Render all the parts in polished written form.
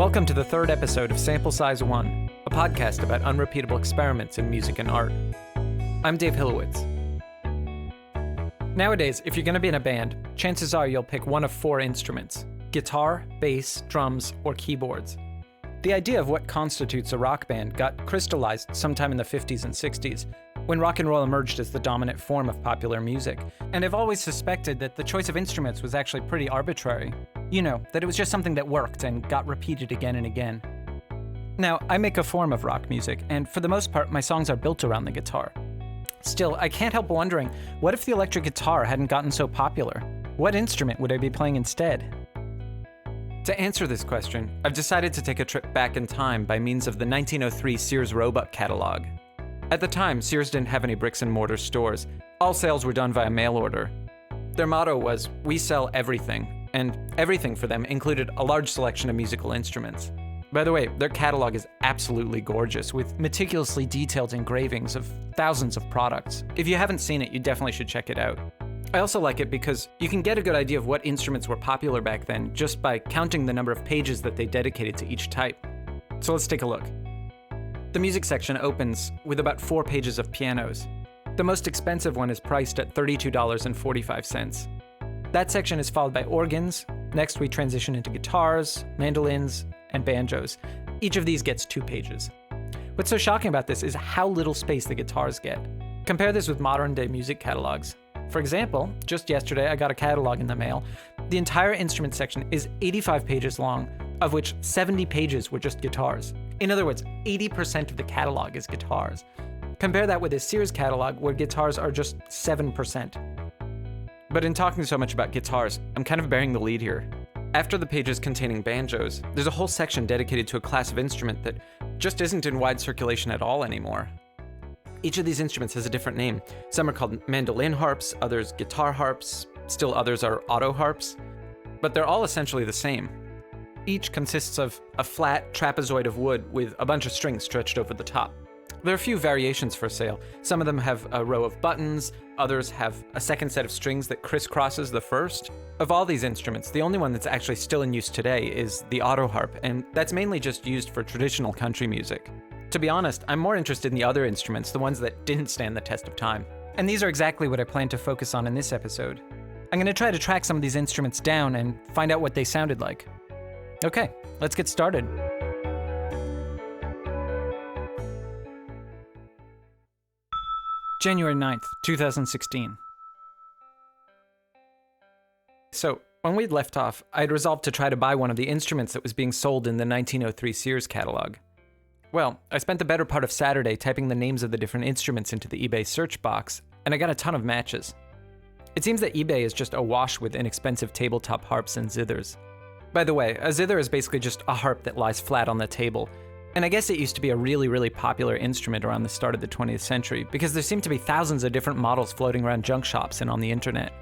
Welcome to the third episode of Sample Size 1, a podcast about unrepeatable experiments in music and art. I'm Dave Hilowitz. Nowadays, if you're going to be in a band, chances are you'll pick one of four instruments: guitar, bass, drums, or keyboards. The idea of what constitutes a rock band got crystallized sometime in the 50s and 60s, when rock and roll emerged as the dominant form of popular music. And I've always suspected that the choice of instruments was actually pretty arbitrary. You know, that it was just something that worked and got repeated again and again. Now, I make a form of rock music, and for the most part, my songs are built around the guitar. Still, I can't help wondering, what if the electric guitar hadn't gotten so popular? What instrument would I be playing instead? To answer this question, I've decided to take a trip back in time by means of the 1903 Sears Roebuck catalog. At the time, Sears didn't have any bricks and mortar stores. All sales were done via mail order. Their motto was, "We sell everything," and everything for them included a large selection of musical instruments. By the way, their catalog is absolutely gorgeous, with meticulously detailed engravings of thousands of products. If you haven't seen it, you definitely should check it out. I also like it because you can get a good idea of what instruments were popular back then just by counting the number of pages that they dedicated to each type. So let's take a look. The music section opens with about 4 pages of pianos. The most expensive one is priced at $32.45. That section is followed by organs. Next, we transition into guitars, mandolins, and banjos. Each of these gets 2 pages. What's so shocking about this is how little space the guitars get. Compare this with modern-day music catalogs. For example, just yesterday I got a catalog in the mail. The entire instrument section is 85 pages long, of which 70 pages were just guitars. In other words, 80% of the catalog is guitars. Compare that with a Sears catalog where guitars are just 7%. But in talking so much about guitars, I'm kind of bearing the lead here. After the pages containing banjos, there's a whole section dedicated to a class of instrument that just isn't in wide circulation at all anymore. Each of these instruments has a different name. Some are called mandolin harps, others guitar harps, still others are auto harps, but they're all essentially the same. Each consists of a flat trapezoid of wood with a bunch of strings stretched over the top. There are a few variations for sale. Some of them have a row of buttons, others have a second set of strings that crisscrosses the first. Of all these instruments, the only one that's actually still in use today is the auto harp, and that's mainly just used for traditional country music. To be honest, I'm more interested in the other instruments, the ones that didn't stand the test of time. And these are exactly what I plan to focus on in this episode. I'm going to try to track some of these instruments down and find out what they sounded like. Okay, let's get started. January 9th, 2016. So, when we'd left off, I'd resolved to try to buy one of the instruments that was being sold in the 1903 Sears catalog. Well, I spent the better part of Saturday typing the names of the different instruments into the eBay search box, and I got a ton of matches. It seems that eBay is just awash with inexpensive tabletop harps and zithers. By the way, a zither is basically just a harp that lies flat on the table. And I guess it used to be a really popular instrument around the start of the 20th century because there seemed to be thousands of different models floating around junk shops and on the internet.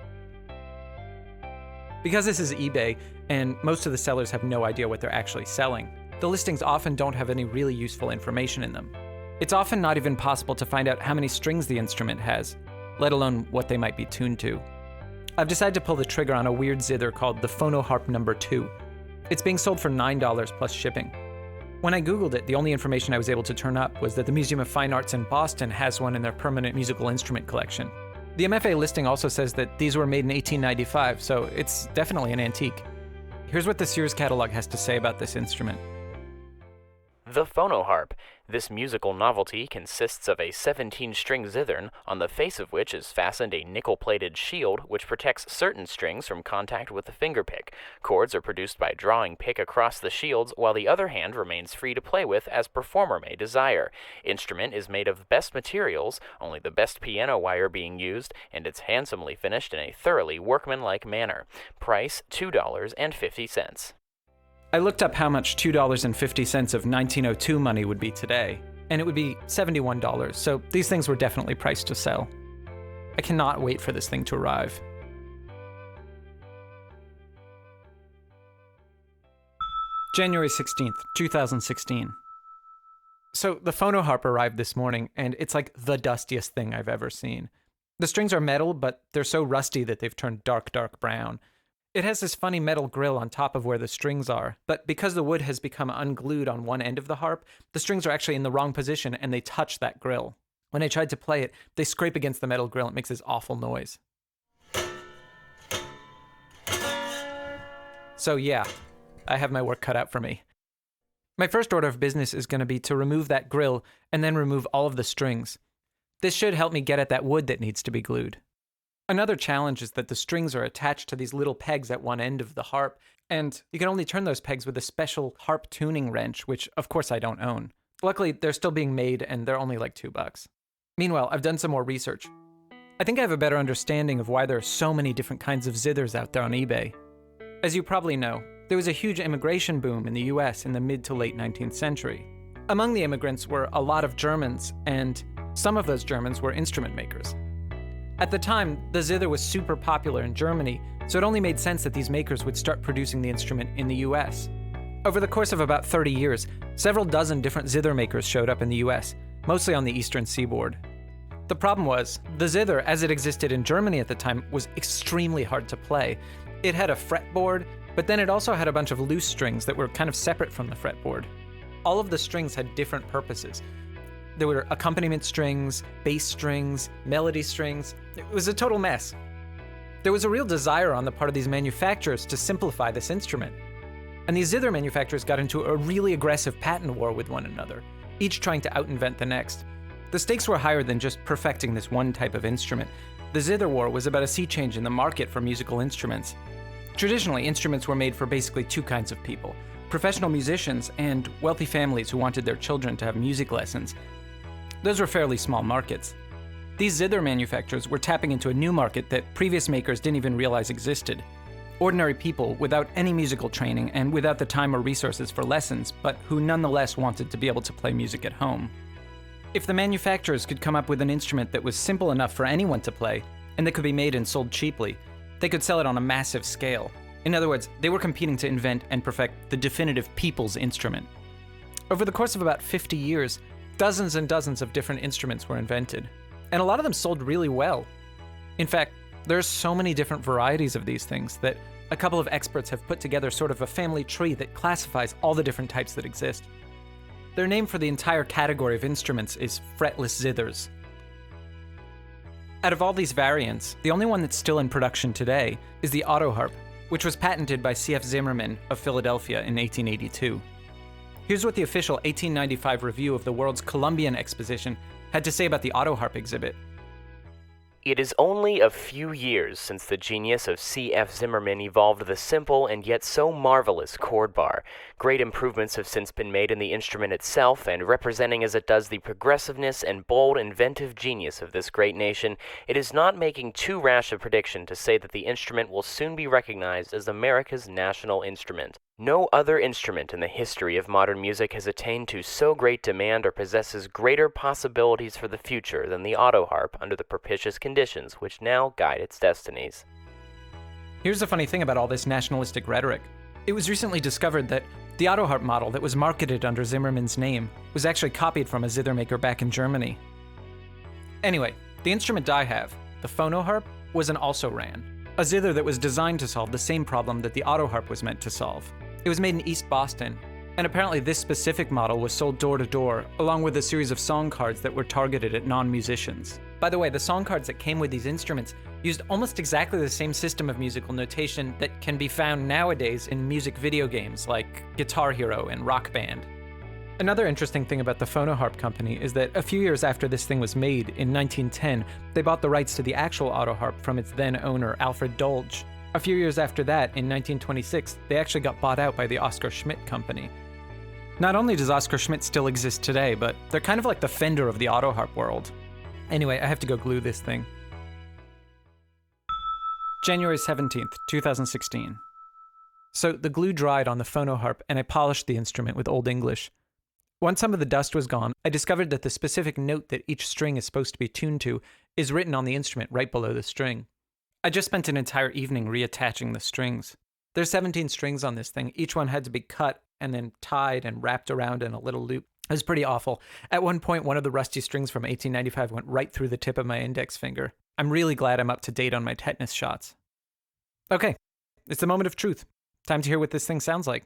Because this is eBay, and most of the sellers have no idea what they're actually selling, the listings often don't have any really useful information in them. It's often not even possible to find out how many strings the instrument has, let alone what they might be tuned to. I've decided to pull the trigger on a weird zither called the phonoharp No. 2. It's being sold for $9 plus shipping. When I Googled it, the only information I was able to turn up was that the Museum of Fine Arts in Boston has one in their permanent musical instrument collection. The MFA listing also says that these were made in 1895, so it's definitely an antique. Here's what the Sears catalog has to say about this instrument. The phonoharp. This musical novelty consists of a 17-string zithern, on the face of which is fastened a nickel-plated shield which protects certain strings from contact with the fingerpick. Chords are produced by drawing pick across the shields, while the other hand remains free to play with as performer may desire. Instrument is made of the best materials, only the best piano wire being used, and it's handsomely finished in a thoroughly workmanlike manner. Price $2.50. I looked up how much $2.50 of 1902 money would be today, and it would be $71, so these things were definitely priced to sell. I cannot wait for this thing to arrive. January 16th, 2016. So the phonoharp arrived this morning, and it's like the dustiest thing I've ever seen. The strings are metal, but they're so rusty that they've turned dark brown. It has this funny metal grill on top of where the strings are, but because the wood has become unglued on one end of the harp, the strings are actually in the wrong position and they touch that grill. When I tried to play it, they scrape against the metal grill and it makes this awful noise. So yeah, I have my work cut out for me. My first order of business is going to be to remove that grill and then remove all of the strings. This should help me get at that wood that needs to be glued. Another challenge is that the strings are attached to these little pegs at one end of the harp, and you can only turn those pegs with a special harp tuning wrench, which of course I don't own. Luckily, they're still being made and they're only like $2. Meanwhile, I've done some more research. I think I have a better understanding of why there are so many different kinds of zithers out there on eBay. As you probably know, there was a huge immigration boom in the US in the mid to late 19th century. Among the immigrants were a lot of Germans, and some of those Germans were instrument makers. At the time, the zither was super popular in Germany, so it only made sense that these makers would start producing the instrument in the US. Over the course of about 30 years, several dozen different zither makers showed up in the US, mostly on the eastern seaboard. The problem was, the zither, as it existed in Germany at the time, was extremely hard to play. It had a fretboard, but then it also had a bunch of loose strings that were kind of separate from the fretboard. All of the strings had different purposes. There were accompaniment strings, bass strings, melody strings. It was a total mess. There was a real desire on the part of these manufacturers to simplify this instrument. And these zither manufacturers got into a really aggressive patent war with one another, each trying to out-invent the next. The stakes were higher than just perfecting this one type of instrument. The zither war was about a sea change in the market for musical instruments. Traditionally, instruments were made for basically two kinds of people: professional musicians and wealthy families who wanted their children to have music lessons. Those were fairly small markets. These zither manufacturers were tapping into a new market that previous makers didn't even realize existed. Ordinary people without any musical training and without the time or resources for lessons, but who nonetheless wanted to be able to play music at home. If the manufacturers could come up with an instrument that was simple enough for anyone to play, and that could be made and sold cheaply, they could sell it on a massive scale. In other words, they were competing to invent and perfect the definitive people's instrument. Over the course of about 50 years, dozens and dozens of different instruments were invented, and a lot of them sold really well. In fact, there's so many different varieties of these things that a couple of experts have put together sort of a family tree that classifies all the different types that exist. Their name for the entire category of instruments is fretless zithers. Out of all these variants, the only one that's still in production today is the auto harp, which was patented by C.F. Zimmerman of Philadelphia in 1882. Here's what the official 1895 review of the World's Columbian Exposition had to say about the auto harp exhibit. It is only a few years since the genius of C.F. Zimmerman evolved the simple and yet so marvelous chord bar. Great improvements have since been made in the instrument itself, and representing as it does the progressiveness and bold inventive genius of this great nation, it is not making too rash a prediction to say that the instrument will soon be recognized as America's national instrument. No other instrument in the history of modern music has attained to so great demand or possesses greater possibilities for the future than the auto harp under the propitious conditions which now guide its destinies. Here's the funny thing about all this nationalistic rhetoric. It was recently discovered that the auto harp model that was marketed under Zimmerman's name was actually copied from a zither maker back in Germany. Anyway, the instrument I have, the phonoharp, was an also-ran, a zither that was designed to solve the same problem that the auto harp was meant to solve. It was made in East Boston, and apparently this specific model was sold door to door, along with a series of song cards that were targeted at non-musicians. By the way, the song cards that came with these instruments used almost exactly the same system of musical notation that can be found nowadays in music video games like Guitar Hero and Rock Band. Another interesting thing about the phonoharp company is that a few years after this thing was made, in 1910, they bought the rights to the actual auto harp from its then owner, Alfred Dolge. A few years after that, in 1926, they actually got bought out by the Oscar Schmidt Company. Not only does Oscar Schmidt still exist today, but they're kind of like the Fender of the auto harp world. Anyway, I have to go glue this thing. January 17th, 2016. So the glue dried on the phonoharp and I polished the instrument with Old English. Once some of the dust was gone, I discovered that the specific note that each string is supposed to be tuned to is written on the instrument right below the string. I just spent an entire evening reattaching the strings. There's 17 strings on this thing. Each one had to be cut and then tied and wrapped around in a little loop. It was pretty awful. At one point, one of the rusty strings from 1895 went right through the tip of my index finger. I'm really glad I'm up to date on my tetanus shots. Okay, it's the moment of truth. Time to hear what this thing sounds like.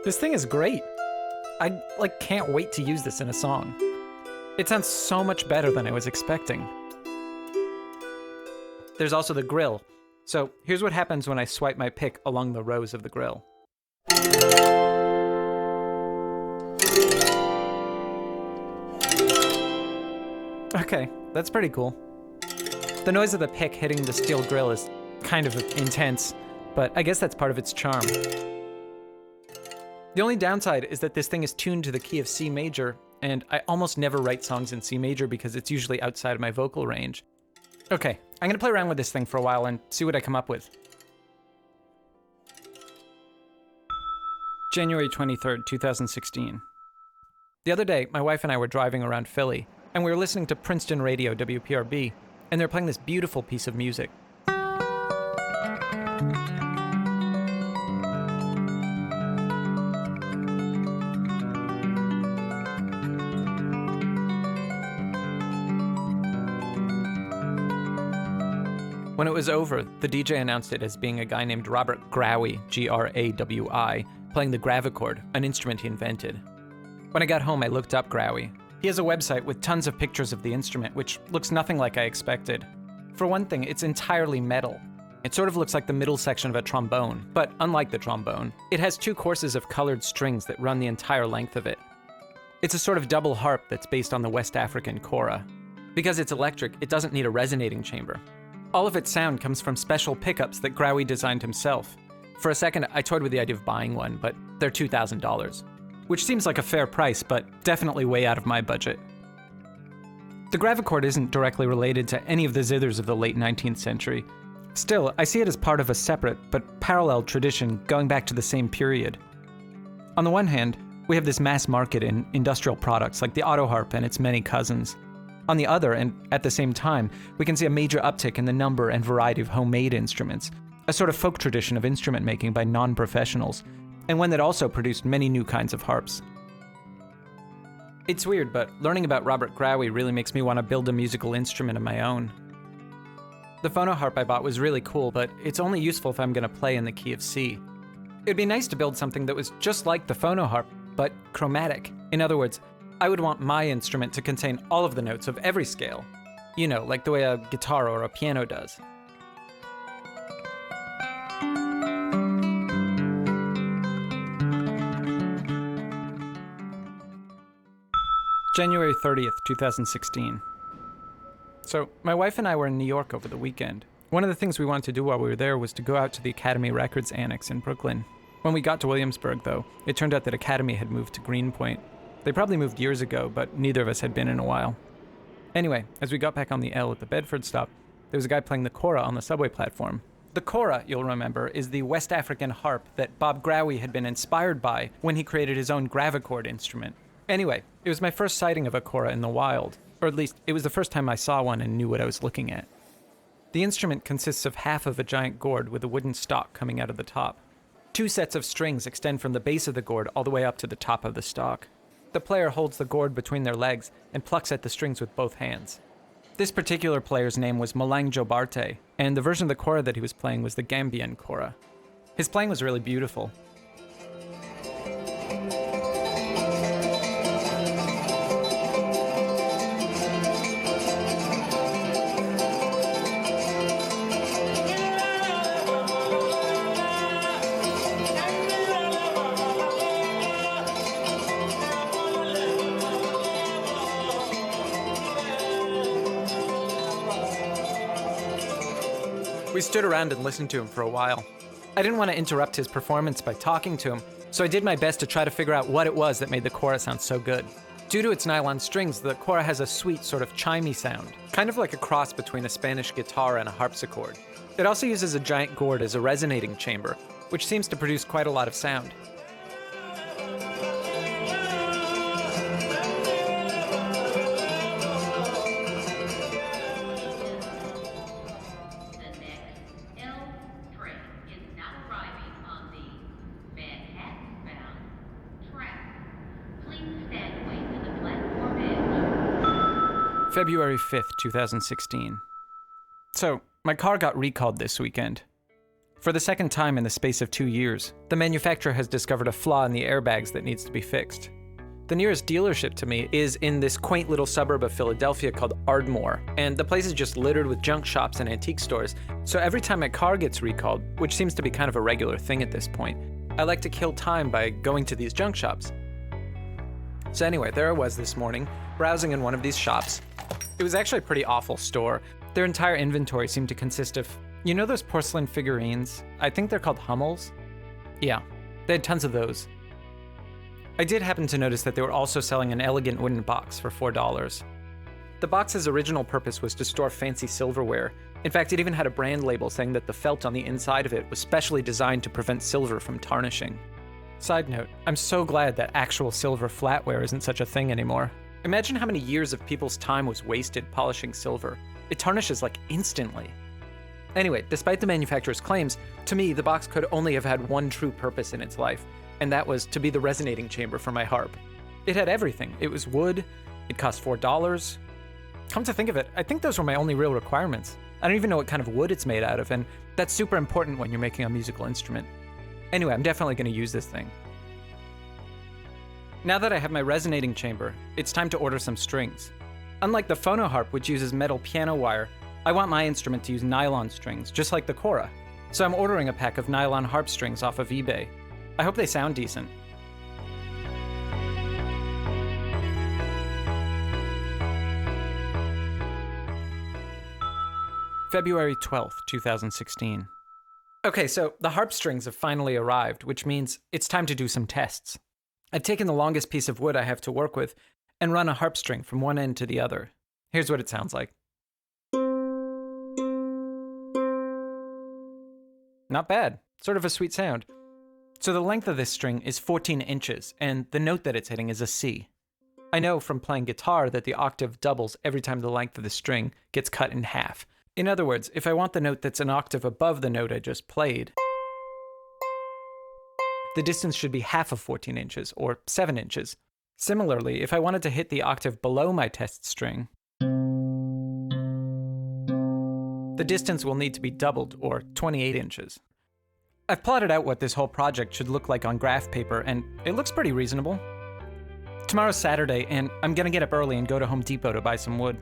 This thing is great. I can't wait to use this in a song. It sounds so much better than I was expecting. There's also the grill. So here's what happens when I swipe my pick along the rows of the grill. Okay, that's pretty cool. The noise of the pick hitting the steel grill is kind of intense, but I guess that's part of its charm. The only downside is that this thing is tuned to the key of C major, and I almost never write songs in C major because it's usually outside of my vocal range. Okay, I'm gonna play around with this thing for a while and see what I come up with. January 23rd, 2016. The other day, my wife and I were driving around Philly, and we were listening to Princeton Radio, WPRB, and they're playing this beautiful piece of music. When it was over, the DJ announced it as being a guy named Robert Grawi, Grawi, playing the gravichord, an instrument he invented. When I got home, I looked up Grawi. He has a website with tons of pictures of the instrument, which looks nothing like I expected. For one thing, it's entirely metal. It sort of looks like the middle section of a trombone, but unlike the trombone, it has two courses of colored strings that run the entire length of it. It's a sort of double harp that's based on the West African kora. Because it's electric, it doesn't need a resonating chamber. All of its sound comes from special pickups that Grawi designed himself. For a second, I toyed with the idea of buying one, but they're $2,000. Which seems like a fair price, but definitely way out of my budget. The gravichord isn't directly related to any of the zithers of the late 19th century. Still, I see it as part of a separate, but parallel tradition going back to the same period. On the one hand, we have this mass market in industrial products like the auto harp and its many cousins. On the other, and at the same time, we can see a major uptick in the number and variety of homemade instruments, a sort of folk tradition of instrument making by non-professionals, and one that also produced many new kinds of harps. It's weird, but learning about Robert Grawi really makes me want to build a musical instrument of my own. The phonoharp I bought was really cool, but it's only useful if I'm going to play in the key of C. It'd be nice to build something that was just like the phonoharp, but chromatic. In other words, I would want my instrument to contain all of the notes of every scale. You know, like the way a guitar or a piano does. January 30th, 2016. So, my wife and I were in New York over the weekend. One of the things we wanted to do while we were there was to go out to the Academy Records Annex in Brooklyn. When we got to Williamsburg, though, it turned out that Academy had moved to Greenpoint. They probably moved years ago, but neither of us had been in a while. Anyway, as we got back on the L at the Bedford stop, there was a guy playing the kora on the subway platform. The kora, you'll remember, is the West African harp that Bob Grawi had been inspired by when he created his own gravichord instrument. Anyway, it was my first sighting of a kora in the wild, or at least it was the first time I saw one and knew what I was looking at. The instrument consists of half of a giant gourd with a wooden stalk coming out of the top. Two sets of strings extend from the base of the gourd all the way up to the top of the stalk. The player holds the gourd between their legs and plucks at the strings with both hands. This particular player's name was Malang Jobarte, and the version of the kora that he was playing was the Gambian kora. His playing was really beautiful. We stood around and listened to him for a while. I didn't want to interrupt his performance by talking to him, so I did my best to try to figure out what it was that made the kora sound so good. Due to its nylon strings, the kora has a sweet, sort of chimey sound, kind of like a cross between a Spanish guitar and a harpsichord. It also uses a giant gourd as a resonating chamber, which seems to produce quite a lot of sound. February 5th, 2016. So, my car got recalled this weekend. For the second time in the space of 2 years, the manufacturer has discovered a flaw in the airbags that needs to be fixed. The nearest dealership to me is in this quaint little suburb of Philadelphia called Ardmore, and the place is just littered with junk shops and antique stores, so every time my car gets recalled, which seems to be kind of a regular thing at this point, I like to kill time by going to these junk shops. So anyway, there I was this morning, browsing in one of these shops. It was actually a pretty awful store. Their entire inventory seemed to consist of, you know those porcelain figurines? I think they're called Hummels? Yeah, they had tons of those. I did happen to notice that they were also selling an elegant wooden box for $4. The box's original purpose was to store fancy silverware. In fact, it even had a brand label saying that the felt on the inside of it was specially designed to prevent silver from tarnishing. Side note, I'm so glad that actual silver flatware isn't such a thing anymore. Imagine how many years of people's time was wasted polishing silver. It tarnishes like instantly. Anyway, despite the manufacturer's claims, to me, the box could only have had one true purpose in its life, and that was to be the resonating chamber for my harp. It had everything. It was wood, it cost $4. Come to think of it, I think those were my only real requirements. I don't even know what kind of wood it's made out of, and that's super important when you're making a musical instrument. Anyway, I'm definitely going to use this thing. Now that I have my resonating chamber, it's time to order some strings. Unlike the phonoharp, which uses metal piano wire, I want my instrument to use nylon strings, just like the kora. So I'm ordering a pack of nylon harp strings off of eBay. I hope they sound decent. February 12th, 2016. Okay, so the harp strings have finally arrived, which means it's time to do some tests. I've taken the longest piece of wood I have to work with and run a harp string from one end to the other. Here's what it sounds like. Not bad. Sort of a sweet sound. So the length of this string is 14 inches, and the note that it's hitting is a C. I know from playing guitar that the octave doubles every time the length of the string gets cut in half. In other words, if I want the note that's an octave above the note I just played, the distance should be half of 14 inches, or 7 inches. Similarly, if I wanted to hit the octave below my test string, the distance will need to be doubled, or 28 inches. I've plotted out what this whole project should look like on graph paper, and it looks pretty reasonable. Tomorrow's Saturday, and I'm gonna get up early and go to Home Depot to buy some wood.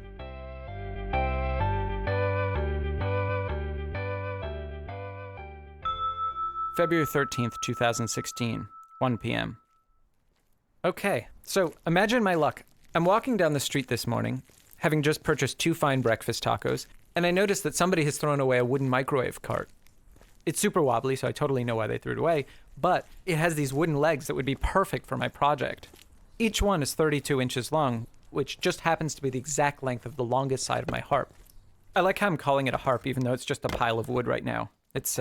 February 13th, 2016, 1 p.m. Okay, so imagine my luck. I'm walking down the street this morning, having just purchased 2 fine breakfast tacos, and I notice that somebody has thrown away a wooden microwave cart. It's super wobbly, so I totally know why they threw it away, but it has these wooden legs that would be perfect for my project. Each one is 32 inches long, which just happens to be the exact length of the longest side of my harp. I like how I'm calling it a harp, even though it's just a pile of wood right now. It's,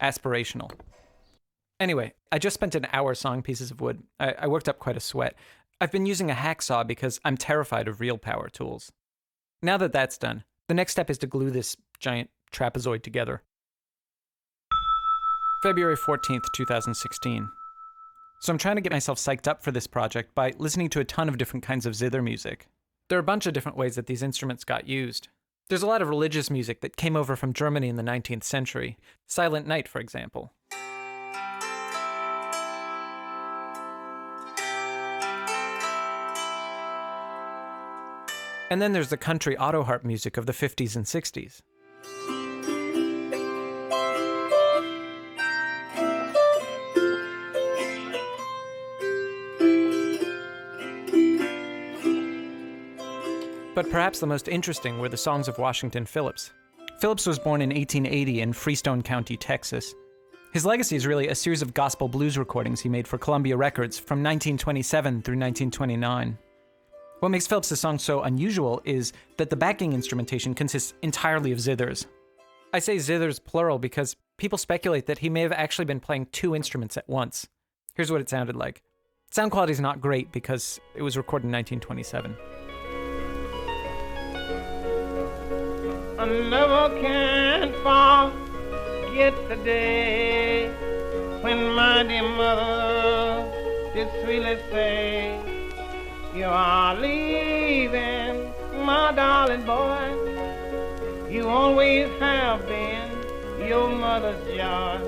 aspirational. Anyway, I just spent an hour sawing pieces of wood. I worked up quite a sweat. I've been using a hacksaw because I'm terrified of real power tools. Now that that's done, the next step is to glue this giant trapezoid together. February 14th, 2016. So I'm trying to get myself psyched up for this project by listening to a ton of different kinds of zither music. There are a bunch of different ways that these instruments got used. There's a lot of religious music that came over from Germany in the 19th century. Silent Night, for example. And then there's the country auto harp music of the 50s and 60s. But perhaps the most interesting were the songs of Washington Phillips. Phillips was born in 1880 in Freestone County, Texas. His legacy is really a series of gospel blues recordings he made for Columbia Records from 1927 through 1929. What makes Phillips' song so unusual is that the backing instrumentation consists entirely of zithers. I say zithers plural because people speculate that he may have actually been playing 2 instruments at once. Here's what it sounded like. Sound quality is not great because it was recorded in 1927. I never can forget the day when my dear mother did sweetly say, you are leaving my darling boy. You always have been your mother's joy.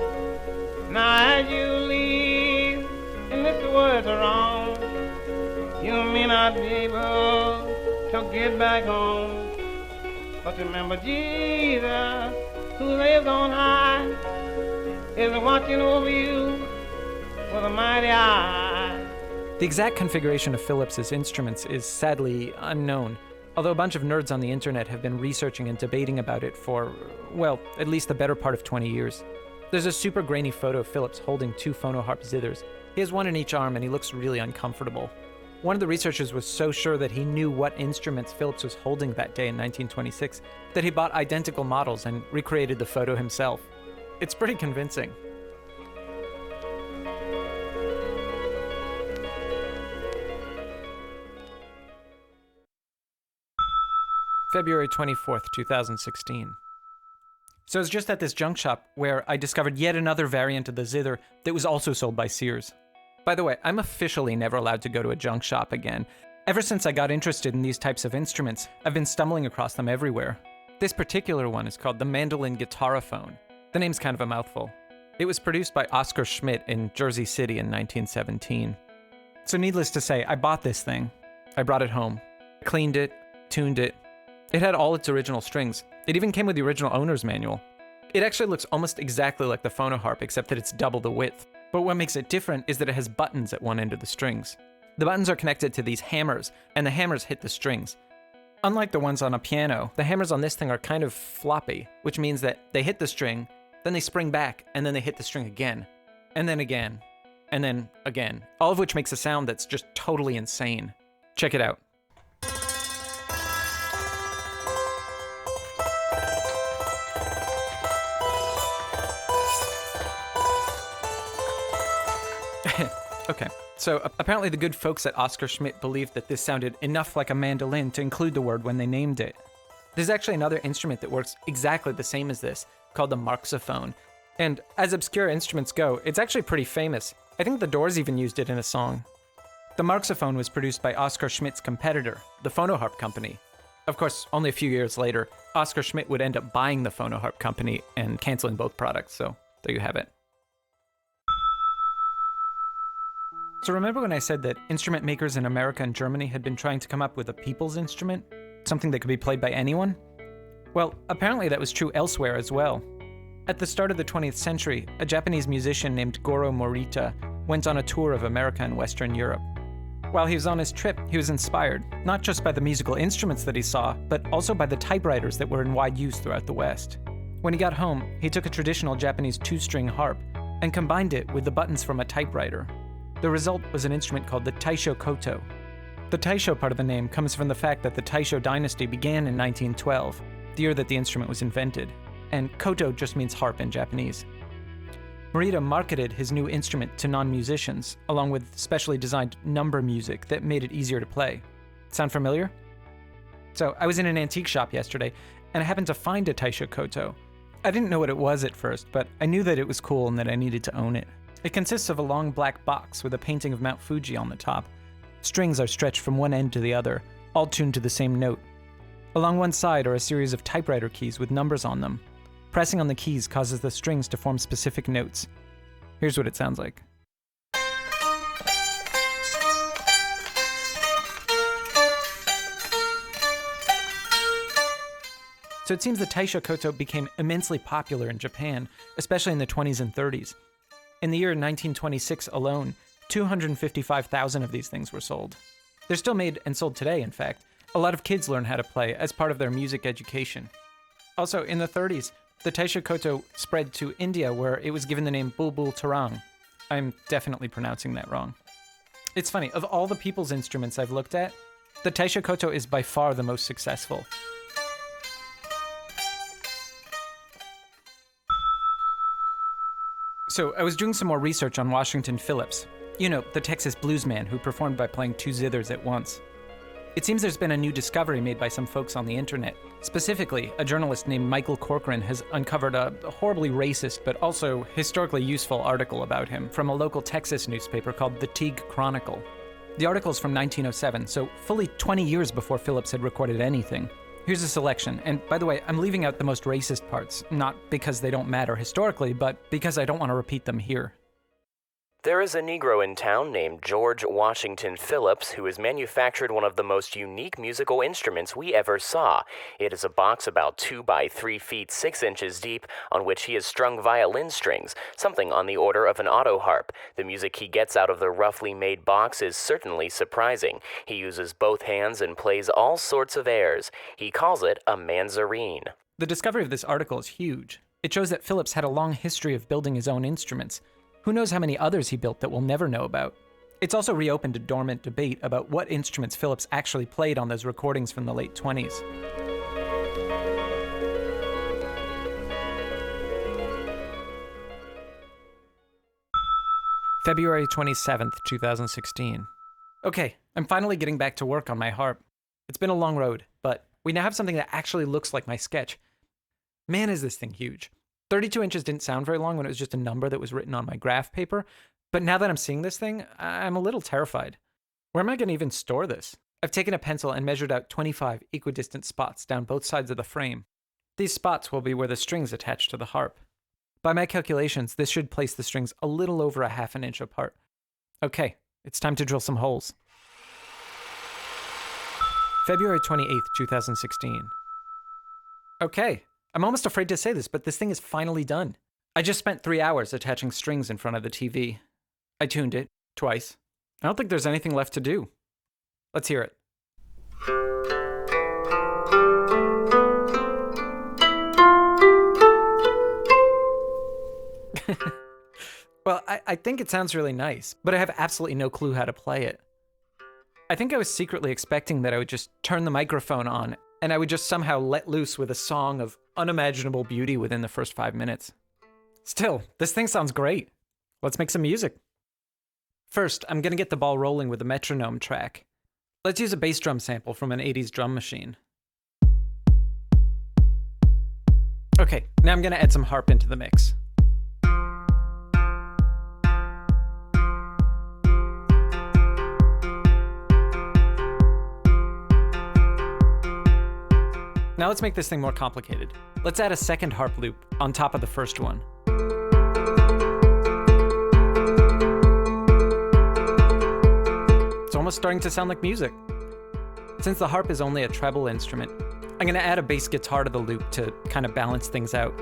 Now as you leave, and this was wrong, you may not be able to get back home. But remember Jesus, who lives on high, is watching over you with a mighty eye. The exact configuration of Phillips's instruments is sadly unknown, although a bunch of nerds on the internet have been researching and debating about it for, well, at least the better part of 20 years. There's a super grainy photo of Phillips holding two phonoharp zithers. He has one in each arm and he looks really uncomfortable. One of the researchers was so sure that he knew what instruments Phillips was holding that day in 1926 that he bought identical models and recreated the photo himself. It's pretty convincing. February 24th, 2016. So I was just at this junk shop where I discovered yet another variant of the zither that was also sold by Sears. By the way, I'm officially never allowed to go to a junk shop again. Ever since I got interested in these types of instruments, I've been stumbling across them everywhere. This particular one is called the mandolin guitaraphone. The name's kind of a mouthful. It was produced by Oscar Schmidt in Jersey City in 1917. So needless to say, I bought this thing. I brought it home, cleaned it, tuned it. It had all its original strings. It even came with the original owner's manual. It actually looks almost exactly like the phonoharp, except that it's double the width. But what makes it different is that it has buttons at one end of the strings. The buttons are connected to these hammers, and the hammers hit the strings. Unlike the ones on a piano, the hammers on this thing are kind of floppy, which means that they hit the string, then they spring back, and then they hit the string again, and then again, and then again, all of which makes a sound that's just totally insane. Check it out. Okay, so apparently the good folks at Oscar Schmidt believed that this sounded enough like a mandolin to include the word when they named it. There's actually another instrument that works exactly the same as this, called the Marxophone. And as obscure instruments go, it's actually pretty famous. I think the Doors even used it in a song. The Marxophone was produced by Oscar Schmidt's competitor, the Phonoharp Company. Of course, only a few years later, Oscar Schmidt would end up buying the Phonoharp Company and canceling both products, so there you have it. So remember when I said that instrument makers in America and Germany had been trying to come up with a people's instrument? Something that could be played by anyone? Well, apparently that was true elsewhere as well. At the start of the 20th century, a Japanese musician named Goro Morita went on a tour of America and Western Europe. While he was on his trip, he was inspired, not just by the musical instruments that he saw, but also by the typewriters that were in wide use throughout the West. When he got home, he took a traditional Japanese two-string harp and combined it with the buttons from a typewriter. The result was an instrument called the Taishogotos. The Taisho part of the name comes from the fact that the Taisho dynasty began in 1912, the year that the instrument was invented, and koto just means harp in Japanese. Morita marketed his new instrument to non-musicians, along with specially designed number music that made it easier to play. Sound familiar? So I was in an antique shop yesterday, and I happened to find a Taishogotos. I didn't know what it was at first, but I knew that it was cool and that I needed to own it. It consists of a long black box with a painting of Mount Fuji on the top. Strings are stretched from one end to the other, all tuned to the same note. Along one side are a series of typewriter keys with numbers on them. Pressing on the keys causes the strings to form specific notes. Here's what it sounds like. So it seems the Taishogotos became immensely popular in Japan, especially in the 20s and 30s. In the year 1926 alone, 255,000 of these things were sold. They're still made and sold today, in fact. A lot of kids learn how to play as part of their music education. Also, in the 30s, the Taishogotos spread to India, where it was given the name Bulbul Tarang. I'm definitely pronouncing that wrong. It's funny, of all the people's instruments I've looked at, the Taishogotos is by far the most successful. So I was doing some more research on Washington Phillips. You know, the Texas blues man who performed by playing two zithers at once. It seems there's been a new discovery made by some folks on the internet. Specifically, a journalist named Michael Corcoran has uncovered a horribly racist but also historically useful article about him from a local Texas newspaper called the Teague Chronicle. The article's from 1907, so fully 20 years before Phillips had recorded anything. Here's a selection, and by the way, I'm leaving out the most racist parts, not because they don't matter historically, but because I don't want to repeat them here. There is a Negro in town named George Washington Phillips who has manufactured one of the most unique musical instruments we ever saw. It is a box about 2 by 3 feet 6 inches deep on which he has strung violin strings, something on the order of an auto harp. The music he gets out of the roughly made box is certainly surprising. He uses both hands and plays all sorts of airs. He calls it a manzarine. The discovery of this article is huge. It shows that Phillips had a long history of building his own instruments. Who knows how many others he built that we'll never know about? It's also reopened a dormant debate about what instruments Phillips actually played on those recordings from the late 20s. February 27th, 2016. Okay, I'm finally getting back to work on my harp. It's been a long road, but we now have something that actually looks like my sketch. Man, is this thing huge. 32 inches didn't sound very long when it was just a number that was written on my graph paper, but now that I'm seeing this thing, I'm a little terrified. Where am I going to even store this? I've taken a pencil and measured out 25 equidistant spots down both sides of the frame. These spots will be where the strings attach to the harp. By my calculations, this should place the strings a little over a half an inch apart. Okay, it's time to drill some holes. February 28th, 2016. Okay. I'm almost afraid to say this, but this thing is finally done. I just spent 3 hours attaching strings in front of the TV. I tuned it twice. I don't think there's anything left to do. Let's hear it. Well, I think it sounds really nice, but I have absolutely no clue how to play it. I think I was secretly expecting that I would just turn the microphone on and I would just somehow let loose with a song of unimaginable beauty within the first 5 minutes. Still, this thing sounds great. Let's make some music. First, I'm gonna get the ball rolling with a metronome track. Let's use a bass drum sample from an 80s drum machine. Okay, now I'm gonna add some harp into the mix. Now let's make this thing more complicated. Let's add a second harp loop on top of the first one. It's almost starting to sound like music. Since the harp is only a treble instrument, I'm gonna add a bass guitar to the loop to kind of balance things out.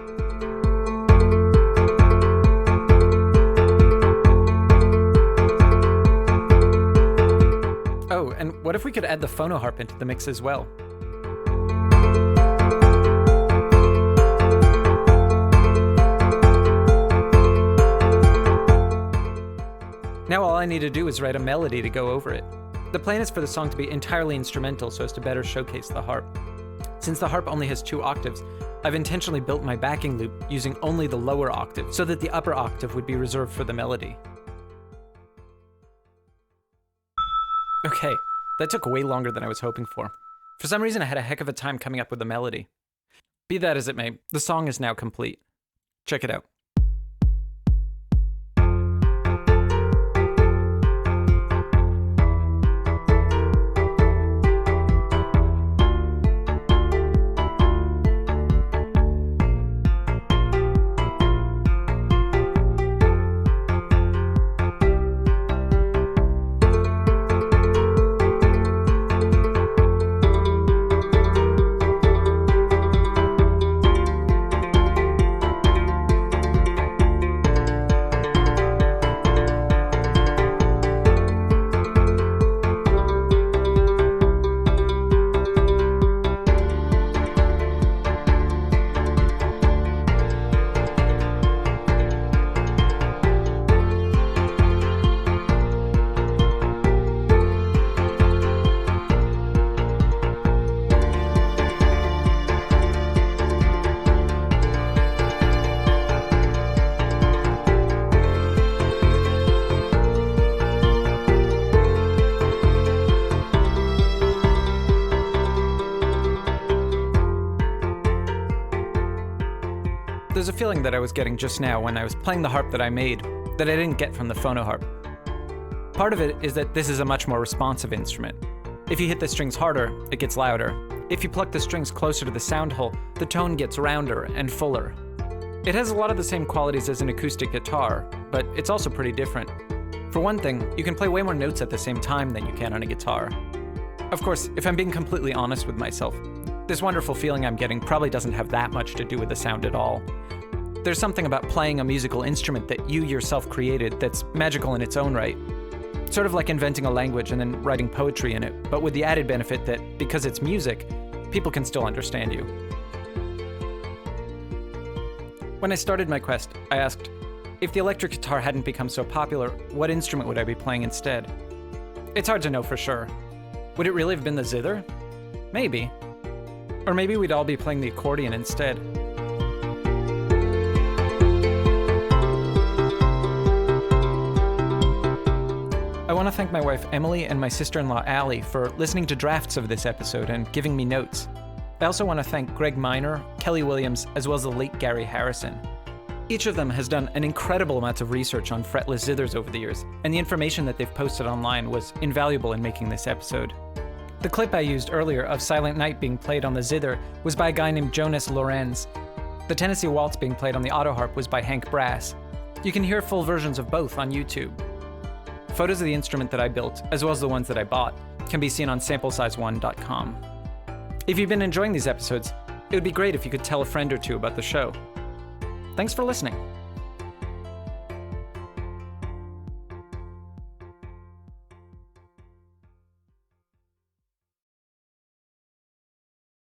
Oh, and what if we could add the phonoharp into the mix as well? Now all I need to do is write a melody to go over it. The plan is for the song to be entirely instrumental so as to better showcase the harp. Since the harp only has 2 octaves, I've intentionally built my backing loop using only the lower octave so that the upper octave would be reserved for the melody. Okay, that took way longer than I was hoping for. For some reason I had a heck of a time coming up with the melody. Be that as it may, the song is now complete. Check it out. There's a feeling that I was getting just now when I was playing the harp that I made that I didn't get from the phonoharp. Part of it is that this is a much more responsive instrument. If you hit the strings harder, it gets louder. If you pluck the strings closer to the sound hole, the tone gets rounder and fuller. It has a lot of the same qualities as an acoustic guitar, but it's also pretty different. For one thing, you can play way more notes at the same time than you can on a guitar. Of course, if I'm being completely honest with myself, this wonderful feeling I'm getting probably doesn't have that much to do with the sound at all. There's something about playing a musical instrument that you yourself created that's magical in its own right. Sort of like inventing a language and then writing poetry in it, but with the added benefit that, because it's music, people can still understand you. When I started my quest, I asked, if the electric guitar hadn't become so popular, what instrument would I be playing instead? It's hard to know for sure. Would it really have been the zither? Maybe. Or maybe we'd all be playing the accordion instead. I want to thank my wife Emily and my sister-in-law Allie for listening to drafts of this episode and giving me notes. I also want to thank Greg Miner, Kelly Williams, as well as the late Gary Harrison. Each of them has done an incredible amount of research on fretless zithers over the years, and the information that they've posted online was invaluable in making this episode. The clip I used earlier of Silent Night being played on the zither was by a guy named Jonas Lorenz. The Tennessee Waltz being played on the autoharp was by Hank Brass. You can hear full versions of both on YouTube. Photos of the instrument that I built, as well as the ones that I bought, can be seen on samplesize1.com. If you've been enjoying these episodes, it would be great if you could tell a friend or two about the show. Thanks for listening.